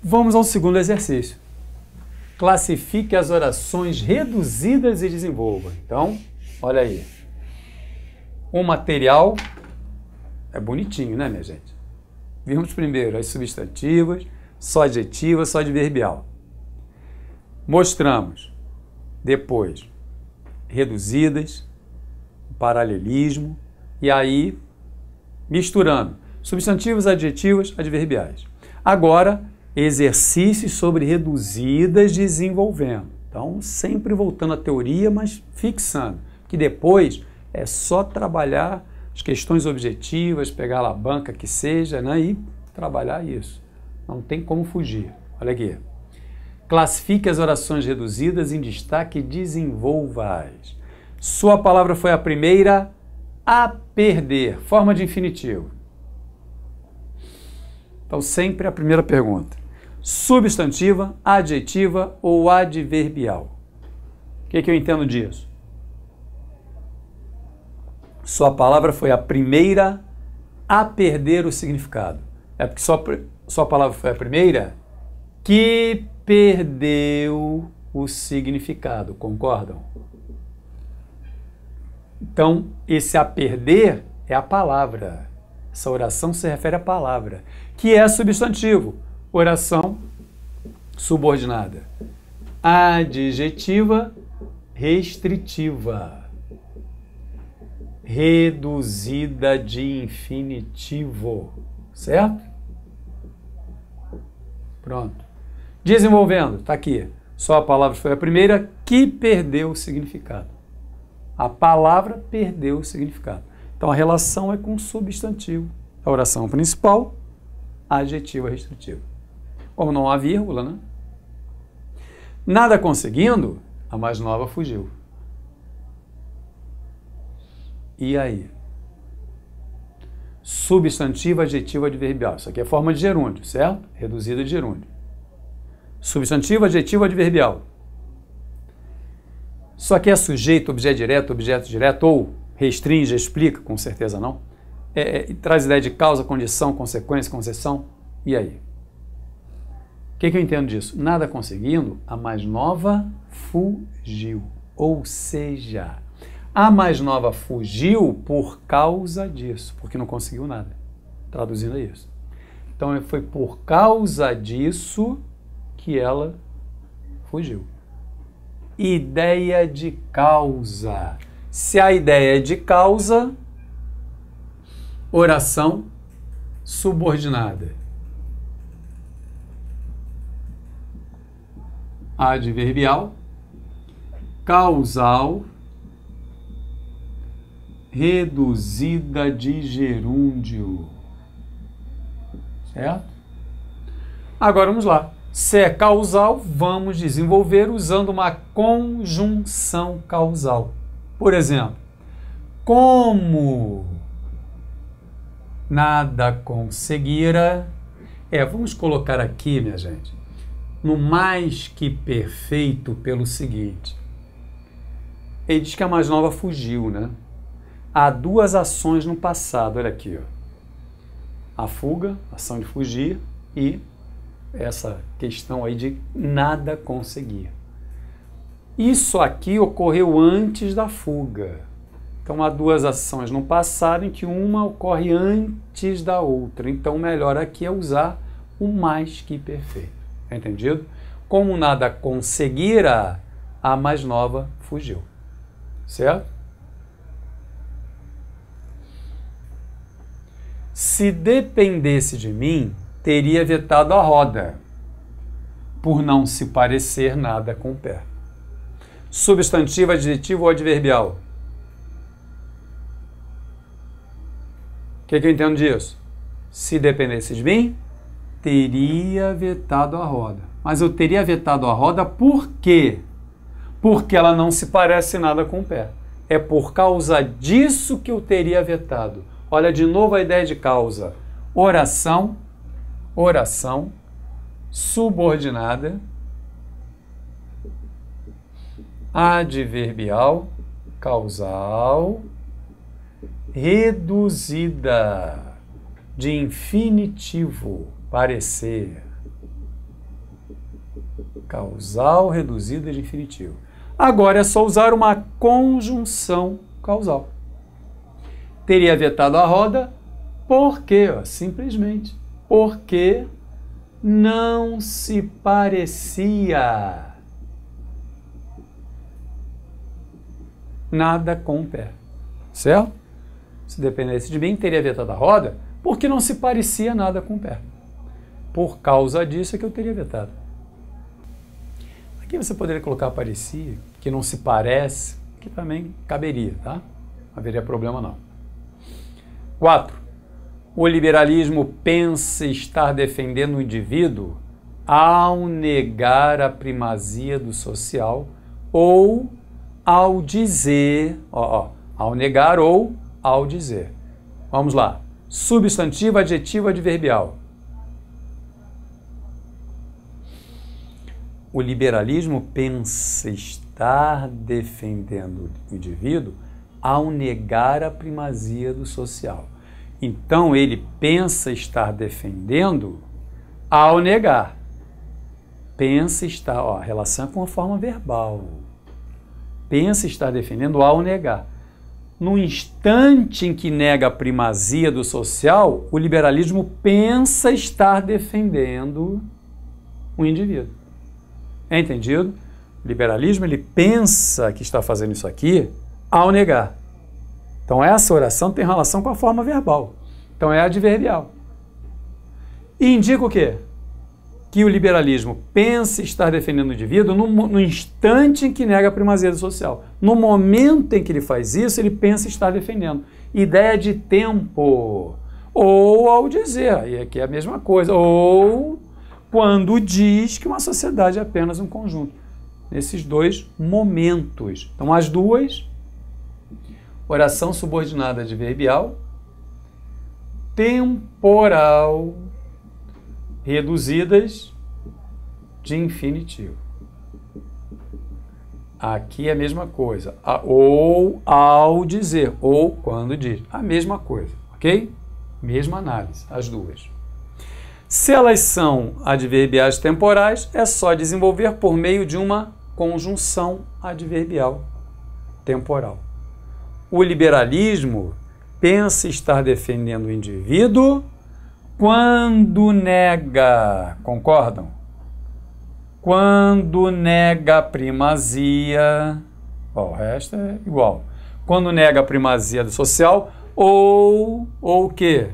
Vamos ao segundo exercício. Classifique as orações reduzidas e desenvolva. Então, olha aí. O material é bonitinho, né, minha gente? Vimos primeiro as substantivas, só adjetiva, só adverbial. Mostramos depois reduzidas, paralelismo, e aí misturando substantivos, adjetivos, adverbiais. Agora, exercícios sobre reduzidas desenvolvendo. Então, sempre voltando à teoria, mas fixando, que depois é só trabalhar as questões objetivas, pegar lá a banca que seja, né, e trabalhar isso. Não tem como fugir. Olha aqui. Classifique as orações reduzidas em destaque e desenvolva-as. Sua palavra foi a primeira a perder. Forma de infinitivo. Então, sempre a primeira pergunta. Substantiva, adjetiva ou adverbial? O que eu entendo disso? Sua palavra foi a primeira a perder o significado. É porque sua palavra foi a primeira que perdeu o significado, concordam? Então, esse a perder é a palavra. Essa oração se refere à palavra, que é substantivo. Oração subordinada. Adjetiva restritiva. Reduzida de infinitivo. Certo? Pronto. Desenvolvendo, está aqui. Só a palavra foi a primeira que perdeu o significado. A palavra perdeu o significado. Então, a relação é com o substantivo. A oração principal, adjetiva restritiva. Como não há vírgula, né? Nada conseguindo, a mais nova fugiu. E aí? Substantivo, adjetivo, adverbial. Isso aqui é forma de gerúndio, certo? Reduzida de gerúndio. Substantivo, adjetivo, adverbial. Só que é sujeito, objeto direto ou restringe, explica, com certeza não. Traz ideia de causa, condição, consequência, concessão. E aí? O que eu entendo disso? Nada conseguindo, a mais nova fugiu. Ou seja, a mais nova fugiu por causa disso, porque não conseguiu nada. Traduzindo isso. Então, foi por causa disso que ela fugiu. Ideia de causa. Se a ideia é de causa, oração subordinada. Adverbial, causal, reduzida de gerúndio. Certo? Agora vamos lá. Se é causal, vamos desenvolver usando uma conjunção causal. Por exemplo, como nada conseguira. Vamos colocar aqui, minha gente, no mais que perfeito pelo seguinte. Ele diz que a mais nova fugiu, né? Há duas ações no passado, olha aqui, ó. A fuga, ação de fugir, e essa questão aí de nada conseguir. Isso aqui ocorreu antes da fuga. Então, há duas ações no passado em que uma ocorre antes da outra. Então, melhor aqui é usar o mais que perfeito. Entendido? Como nada conseguira, a mais nova fugiu. Certo? Se dependesse de mim, teria vetado a roda, por não se parecer nada com o pé. Substantivo, adjetivo ou adverbial? O que eu entendo disso? Se dependesse de mim, teria vetado a roda. Mas eu teria vetado a roda por quê? Porque ela não se parece nada com o pé. É por causa disso que eu teria vetado. Olha de novo a ideia de causa. Oração subordinada, adverbial, causal, reduzida de infinitivo, parecer. causal reduzida de infinitivo. Agora é só usar uma conjunção causal. Teria vetado a roda porque, simplesmente, porque não se parecia nada com o pé. Certo? Se dependesse de mim, teria vetado a roda porque não se parecia nada com o pé. Por causa disso é que eu teria vetado. Aqui você poderia colocar parecia, que não se parece, que também caberia, tá? Não haveria problema não. 4. O liberalismo pensa estar defendendo o indivíduo ao negar a primazia do social ou ao dizer, ao negar ou ao dizer. Vamos lá. Substantivo, adjetivo, adverbial. O liberalismo pensa estar defendendo o indivíduo ao negar a primazia do social. Então, ele pensa estar defendendo ao negar. Pensa estar, a relação é com a forma verbal. Pensa estar defendendo ao negar. No instante em que nega a primazia do social, o liberalismo pensa estar defendendo o indivíduo. É entendido? O liberalismo, ele pensa que está fazendo isso aqui ao negar. Então, essa oração tem relação com a forma verbal. Então, é adverbial. E indica o quê? Que o liberalismo pensa estar defendendo o indivíduo no instante em que nega a primazia do social. No momento em que ele faz isso, ele pensa estar defendendo. Ideia de tempo. Ou ao dizer, e aqui é a mesma coisa. Ou quando diz que uma sociedade é apenas um conjunto. Nesses dois momentos. Então, as duas, oração subordinada adverbial, temporal, reduzidas de infinitivo. Aqui é a mesma coisa. Ou ao dizer, ou quando diz. A mesma coisa, ok? Mesma análise, as duas. Se elas são adverbiais temporais, é só desenvolver por meio de uma conjunção adverbial temporal. O liberalismo pensa estar defendendo o indivíduo quando nega, concordam? Quando nega a primazia, o resto é igual. Quando nega a primazia do social ou o quê?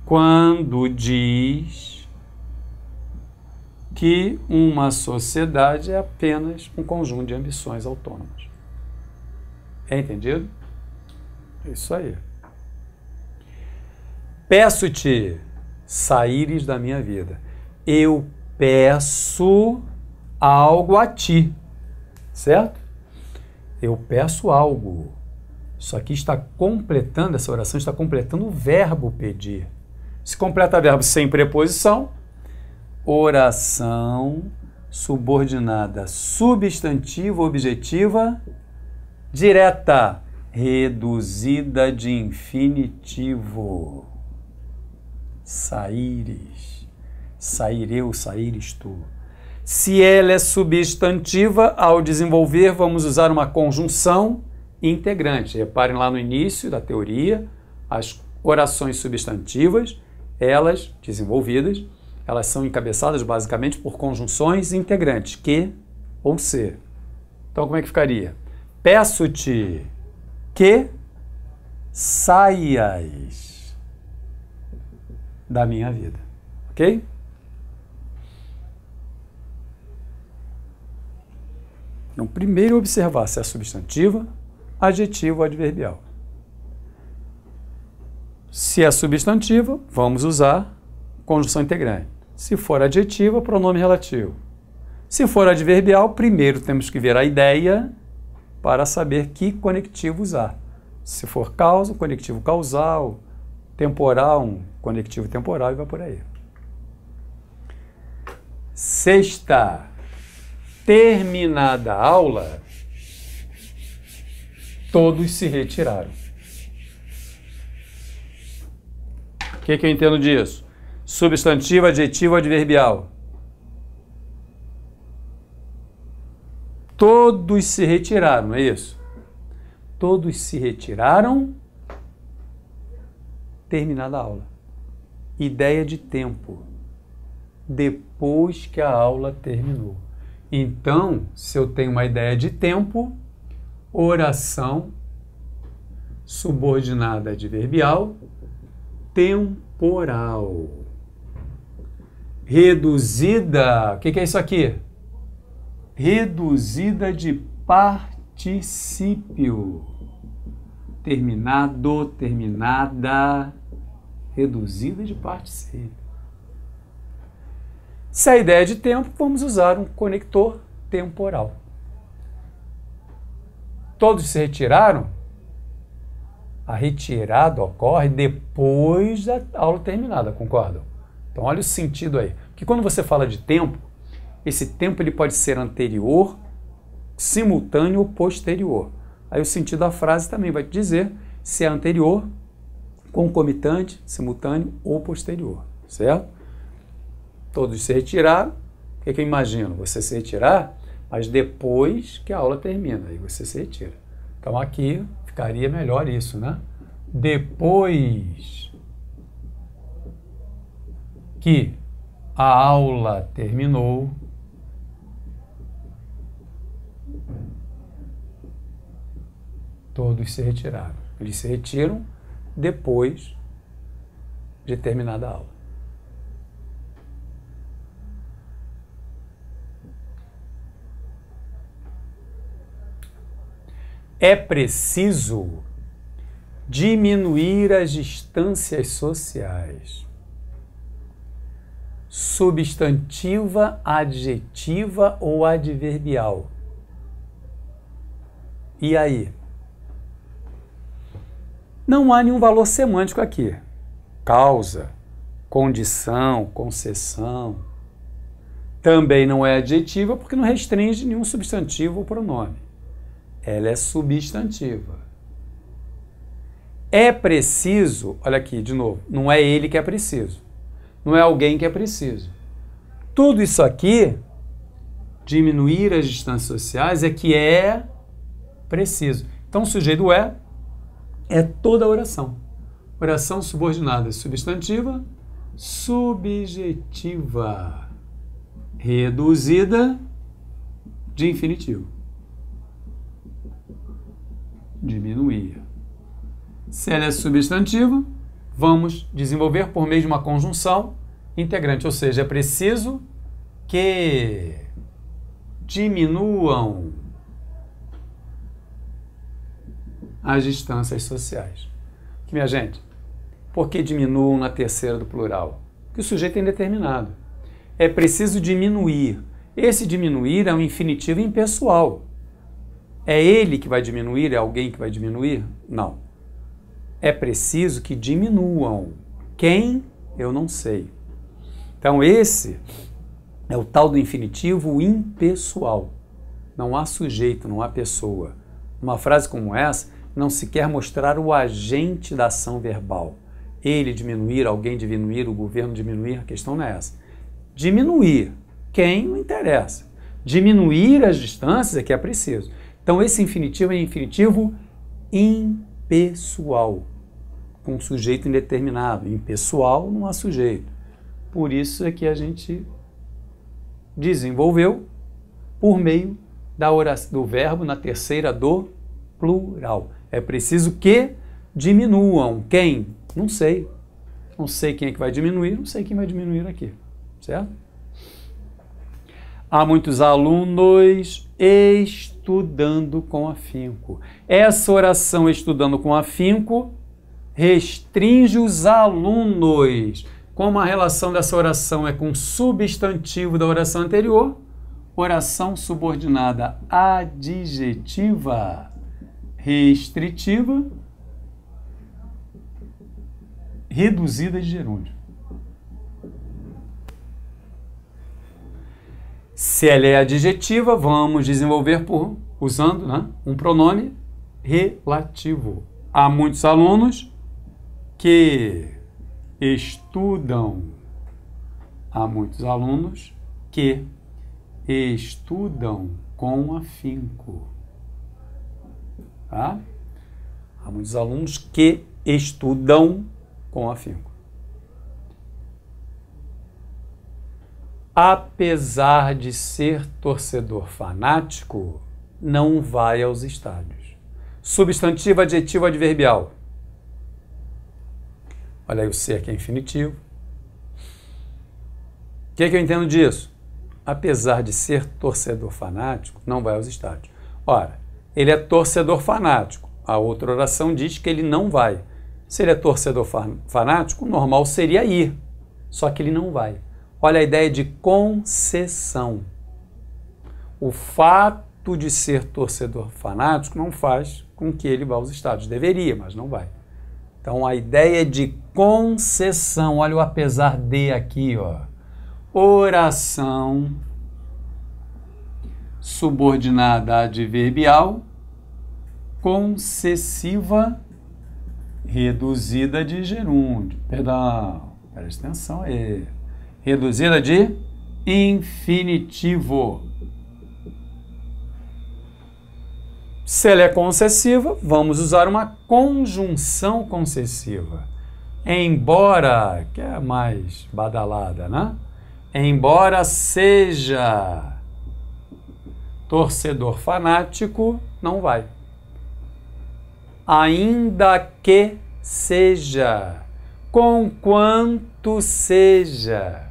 Quando diz que uma sociedade é apenas um conjunto de ambições autônomas. É entendido? É isso aí. Peço-te saíres da minha vida. Eu peço algo a ti, certo? Eu peço algo. Isso aqui está completando, essa oração está completando o verbo pedir. Se completa verbo sem preposição, oração subordinada substantiva objetiva direta, reduzida de infinitivo. Saíres, sair eu, saíres tu. Se ela é substantiva, ao desenvolver, vamos usar uma conjunção integrante. Reparem lá no início da teoria, as orações substantivas, elas, desenvolvidas, elas são encabeçadas basicamente por conjunções integrantes, que ou se. Então, como é que ficaria? Peço-te que saias da minha vida. Ok? Então, primeiro observar se é substantiva, adjetivo ou adverbial. Se é substantiva, vamos usar conjunção integrante. Se for adjetiva, pronome relativo. Se for adverbial, primeiro temos que ver a ideia para saber que conectivo usar. Se for causa, conectivo causal, temporal, um conectivo temporal e vai por aí. Sexta, terminada a aula, todos se retiraram. O que eu entendo disso? Substantivo, adjetivo, adverbial. Todos se retiraram, não é isso? Todos se retiraram, terminada a aula. Ideia de tempo. Depois que a aula terminou. Então, se eu tenho uma ideia de tempo, oração subordinada adverbial temporal. Reduzida, o que é isso aqui? Reduzida de particípio. Terminado, terminada, reduzida de particípio. Se a ideia é de tempo, vamos usar um conector temporal. Todos se retiraram? A retirada ocorre depois da aula terminada, concordam? Então, olha o sentido aí. Porque quando você fala de tempo, esse tempo ele pode ser anterior, simultâneo ou posterior. Aí o sentido da frase também vai te dizer se é anterior, concomitante, simultâneo ou posterior, certo? Todos se retiraram. O que eu imagino? Você se retirar, mas depois que a aula termina, aí você se retira. Então aqui ficaria melhor isso, né? Depois que a aula terminou, todos se retiraram. Eles se retiram depois de terminada a aula. É preciso diminuir as distâncias sociais. Substantiva, adjetiva ou adverbial? E aí? Não há nenhum valor semântico aqui. Causa, condição, concessão. Também não é adjetiva porque não restringe nenhum substantivo ou pronome. Ela é substantiva. É preciso, olha aqui de novo, não é ele que é preciso. Não é alguém que é preciso. Tudo isso aqui, diminuir as distâncias sociais, é que é preciso. Então o sujeito é toda a oração. Oração subordinada substantiva, subjetiva, reduzida de infinitivo. Diminuir. Se ela é substantiva, vamos desenvolver por meio de uma conjunção integrante, ou seja, é preciso que diminuam as distâncias sociais. Que, minha gente, por que diminuam na terceira do plural? Porque o sujeito é indeterminado. É preciso diminuir. Esse diminuir é um infinitivo impessoal. É ele que vai diminuir? É alguém que vai diminuir? Não. É preciso que diminuam. Quem? Eu não sei. Então esse é o tal do infinitivo impessoal. Não há sujeito, não há pessoa. Uma frase como essa não se quer mostrar o agente da ação verbal. Ele diminuir, alguém diminuir, o governo diminuir, a questão não é essa. Diminuir. Quem? Não interessa. Diminuir as distâncias é que é preciso. Então esse infinitivo é infinitivo impessoal, com sujeito indeterminado. Impessoal não há sujeito. Por isso é que a gente desenvolveu por meio da oração, do verbo na terceira do plural. É preciso que diminuam. Quem? Não sei. Não sei quem é que vai diminuir, não sei quem vai diminuir aqui. Certo? Há muitos alunos estudando com afinco. Essa oração estudando com afinco restringe os alunos. Como a relação dessa oração é com o substantivo da oração anterior, oração subordinada adjetiva restritiva reduzida de gerúndio. Se ela é adjetiva, vamos desenvolver usando, né, um pronome relativo. Há muitos alunos que estudam. Há muitos alunos que estudam com afinco. Tá? Há muitos alunos que estudam com afinco. Apesar de ser torcedor fanático, não vai aos estádios. Substantivo, adjetivo, adverbial. Olha aí o ser que é infinitivo. O que eu entendo disso? Apesar de ser torcedor fanático, não vai aos estádios. Ora, ele é torcedor fanático. A outra oração diz que ele não vai. Se ele é torcedor fanático, o normal seria ir. Só que ele não vai. Olha a ideia de concessão. O fato de ser torcedor fanático não faz com que ele vá aos estádios. Deveria, mas não vai. Então, a ideia de concessão. Olha o apesar de aqui, ó. Oração subordinada adverbial concessiva reduzida de gerúndio. Perdão, presta atenção aí. Reduzida de infinitivo. Se ela é concessiva, vamos usar uma conjunção concessiva. Embora, que é a mais badalada, né? Embora seja torcedor fanático, não vai. Ainda que seja, conquanto seja.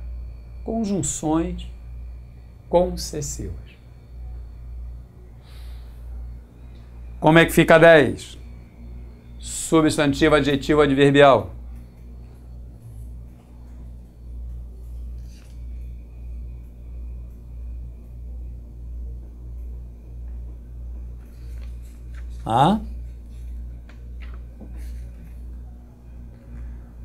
Conjunções concessivas. Como é que fica 10? Substantivo, adjetivo, adverbial.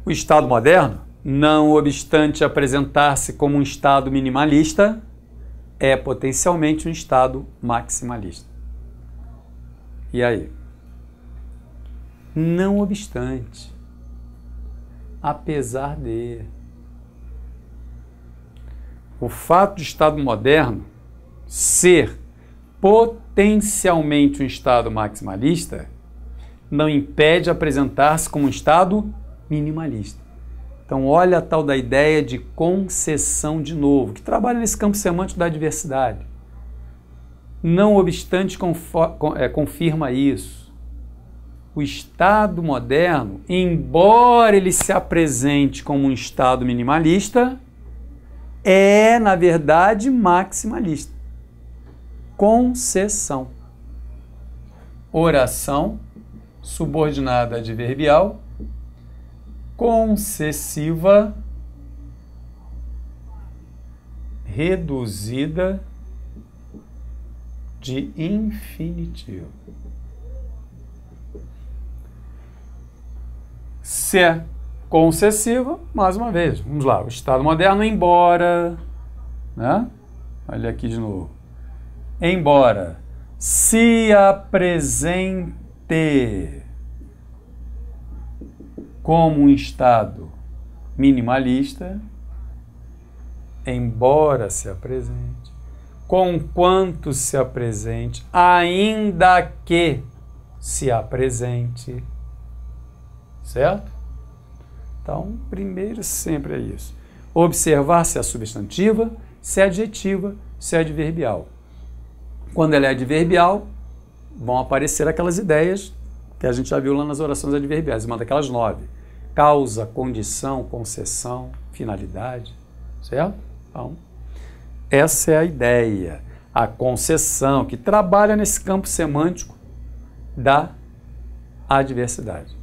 O Estado moderno, não obstante apresentar-se como um Estado minimalista, é potencialmente um Estado maximalista. E aí? Não obstante, apesar de... O fato de Estado moderno ser potencialmente um Estado maximalista não impede apresentar-se como um Estado minimalista. Então, olha a tal da ideia de concessão de novo, que trabalha nesse campo semântico da diversidade. Não obstante, confirma isso. O Estado moderno, embora ele se apresente como um Estado minimalista, é, na verdade, maximalista. Concessão. Oração subordinada adverbial concessiva reduzida de infinitivo. Se é concessiva, mais uma vez, vamos lá, o Estado moderno, embora, né? Olha aqui de novo. Embora se apresente como um Estado minimalista, embora se apresente, conquanto se apresente, ainda que se apresente, certo? Então, primeiro sempre é isso. Observar se é substantiva, se é adjetiva, se é adverbial. Quando ela é adverbial, vão aparecer aquelas ideias que a gente já viu lá nas orações adverbiais, uma daquelas 9. Causa, condição, concessão, finalidade, certo? Então, essa é a ideia, a concessão, que trabalha nesse campo semântico da adversidade.